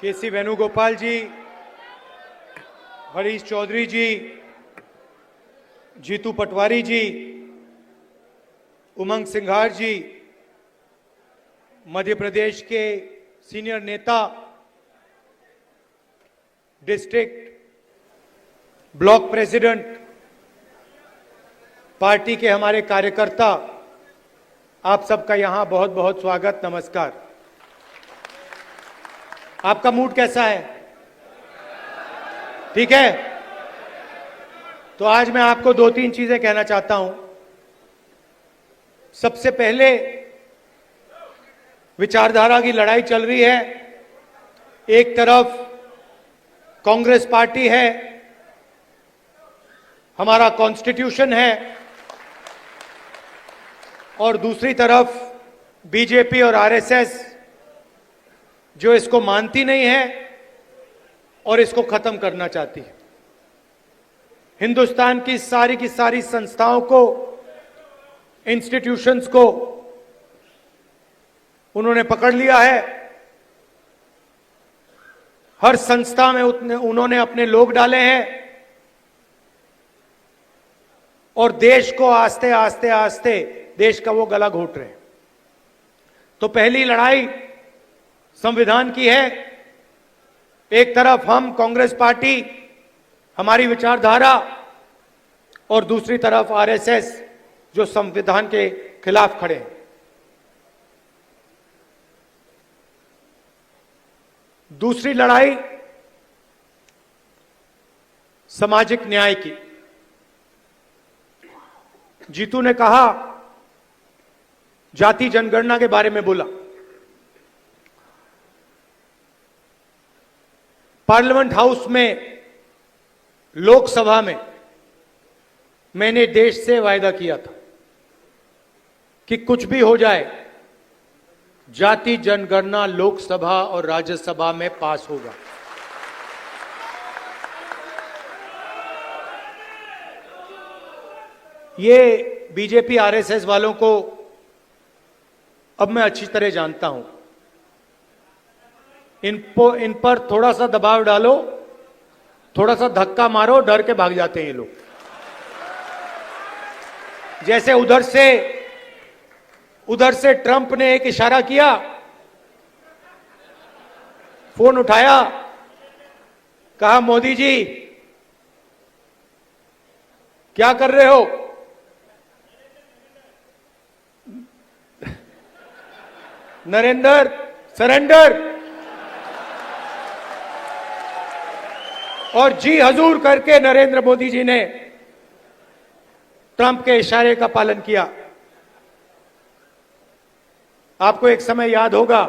केसी वेणुगोपाल जी, हरीश चौधरी जी, जीतू पटवारी जी, उमंग सिंघार जी, मध्य प्रदेश के सीनियर नेता, district block president, party के हमारे कार्यकर्ता, आप सबका यहां बहुत बहुत स्वागत, नमस्कार। आपका मूड कैसा है? ठीक है? तो आज मैं आपको दो तीन चीजें कहना चाहता हूं। सबसे पहले, विचारधारा की लड़ाई चल रही है। एक तरफ कांग्रेस पार्टी है, हमारा कॉन्स्टिट्यूशन है, और दूसरी तरफ बीजेपी और आरएसएस जो इसको मानती नहीं है और इसको खत्म करना चाहती है। हिंदुस्तान की सारी संस्थाओं को, इंस्टीट्यूशंस को उन्होंने पकड़ लिया है। हर संस्था में उन्होंने अपने लोग डाले हैं और देश को आस्ते आस्ते आस्ते देश का वो गला घोट रहे हैं। तो पहली लड़ाई संविधान की है। एक तरफ हम कांग्रेस पार्टी, हमारी विचारधारा, और दूसरी तरफ आरएसएस जो संविधान के खिलाफ खड़े हैं। दूसरी लड़ाई सामाजिक न्याय की। जीतू ने कहा, जाति जनगणना के बारे में बोला। पार्लियामेंट हाउस में, लोकसभा में मैंने देश से वायदा किया था कि कुछ भी हो जाए, जाति जनगणना लोकसभा और राज्यसभा में पास होगा। ये बीजेपी आरएसएस वालों को अब मैं अच्छी तरह जानता हूं। इन पर थोड़ा सा दबाव डालो, थोड़ा सा धक्का मारो, डर के भाग जाते हैं ये लोग। जैसे उधर से ट्रंप ने एक इशारा किया, फोन उठाया, कहा मोदी जी क्या कर रहे हो? नरेंद्र सरेंडर, और जी हजूर करके नरेंद्र मोदी जी ने ट्रंप के इशारे का पालन किया। आपको एक समय याद होगा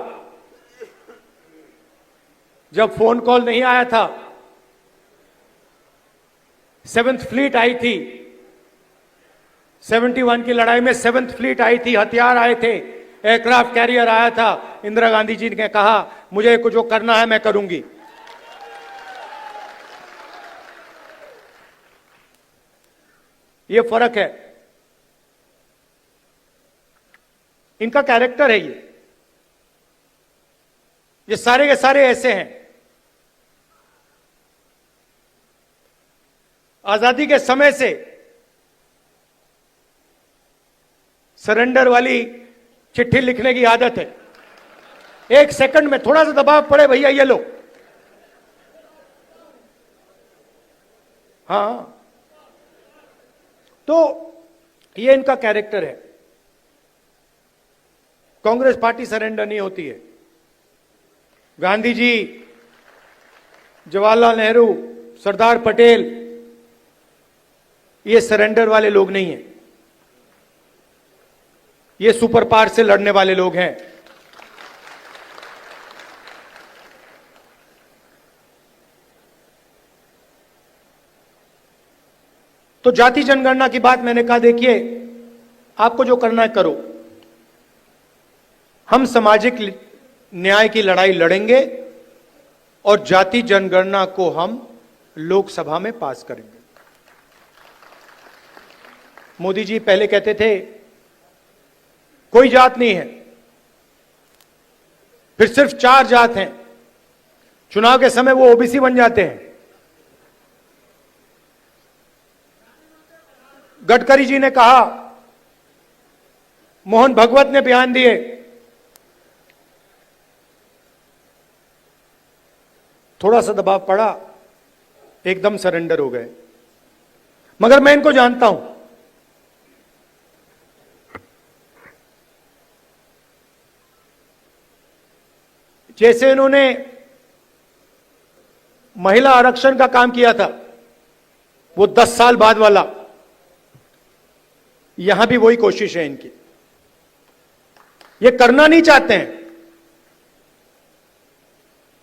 जब फोन कॉल नहीं आया था, 7th फ्लीट आई थी, 71 की लड़ाई में 7th फ्लीट आई थी, हथियार आए थे, एयरक्राफ्ट कैरियर आया था। इंदिरा गांधी जी ने कहा मुझे कुछ जो करना है मैं करूंगी। ये फर्क है, इनका कैरेक्टर है। ये सारे के सारे ऐसे हैं। आजादी के समय से सरेंडर वाली चिट्ठी लिखने की आदत है। एक सेकंड में थोड़ा सा दबाव पड़े, भैया ये लो। हाँ, तो ये इनका कैरेक्टर है। कांग्रेस पार्टी सरेंडर नहीं होती है। गांधी जी, जवाहरलाल नेहरू, सरदार पटेल, ये सरेंडर वाले लोग नहीं हैं। ये सुपर पावर से लड़ने वाले लोग हैं। तो जाति जनगणना की बात मैंने कहा, देखिए आपको जो करना है करो। हम सामाजिक न्याय की लड़ाई लड़ेंगे और जाति जनगणना को हम लोकसभा में पास करेंगे। मोदी जी पहले कहते थे कोई जात नहीं है, फिर सिर्फ 4 जात हैं। चुनाव के समय वो ओबीसी बन जाते हैं। गडकरी जी ने कहा, मोहन भगवत ने बयान दिए, थोड़ा सा दबाव पड़ा, एकदम सरेंडर हो गए। मगर मैं इनको जानता हूं, जैसे इन्होंने महिला आरक्षण का काम किया था, वो 10 साल बाद वाला, यहां भी वही कोशिश है इनकी। ये करना नहीं चाहते हैं,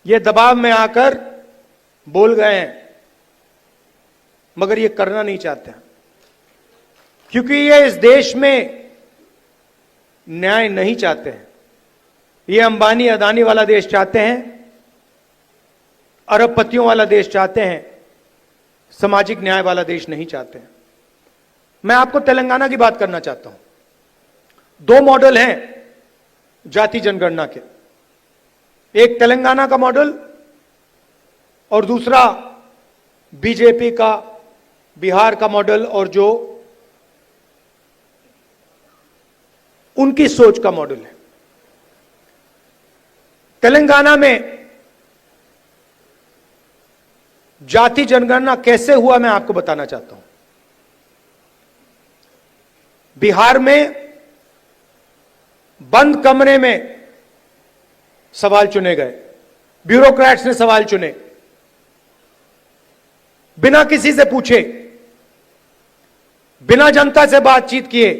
ये दबाव में आकर बोल गए हैं, मगर ये करना नहीं चाहते हैं, क्योंकि ये इस देश में न्याय नहीं चाहते हैं। ये अंबानी अदानी वाला देश चाहते हैं, अरबपतियों वाला देश चाहते हैं, सामाजिक न्याय वाला देश नहीं चाहते हैं। मैं आपको तेलंगाना की बात करना चाहता हूं। 2 मॉडल हैं जाति जनगणना के, एक तेलंगाना का मॉडल और दूसरा बीजेपी का बिहार का मॉडल, और जो उनकी सोच का मॉडल है। तेलंगाना में जाति जनगणना कैसे हुआ मैं आपको बताना चाहता हूं। बिहार में बंद कमरे में सवाल चुने गए, ब्यूरोक्रेट्स ने सवाल चुने, बिना किसी से पूछे, बिना जनता से बातचीत किए,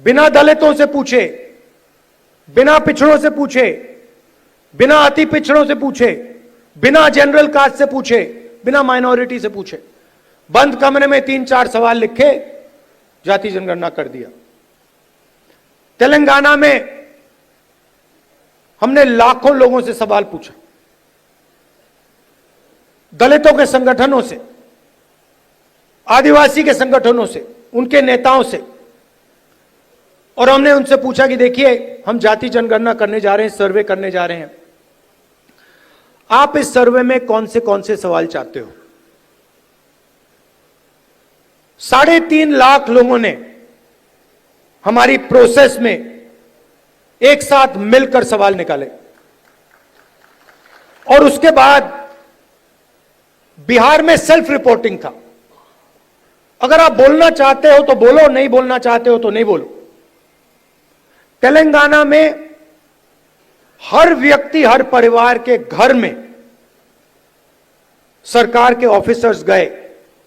बिना दलितों से पूछे, बिना पिछड़ों से पूछे, बिना अति पिछड़ों से पूछे, बिना जनरल कास्ट से पूछे, बिना माइनॉरिटी से पूछे, बंद कमरे में 3-4 सवाल लिखे, जाति जनगणना कर दिया। तेलंगाना में हमने लाखों लोगों से सवाल पूछा, दलितों के संगठनों से, आदिवासी के संगठनों से, उनके नेताओं से, और हमने उनसे पूछा कि देखिए, हम जाति जनगणना करने जा रहे हैं, सर्वे करने जा रहे हैं, आप इस सर्वे में कौन से सवाल चाहते हो। 3.5 लाख लोगों ने हमारी प्रोसेस में एक साथ मिलकर सवाल निकाले, और उसके बाद बिहार में सेल्फ रिपोर्टिंग था। अगर आप बोलना चाहते हो तो बोलो, नहीं बोलना चाहते हो तो नहीं बोलो। तेलंगाना में हर व्यक्ति, हर परिवार के घर में सरकार के ऑफिसर्स गए,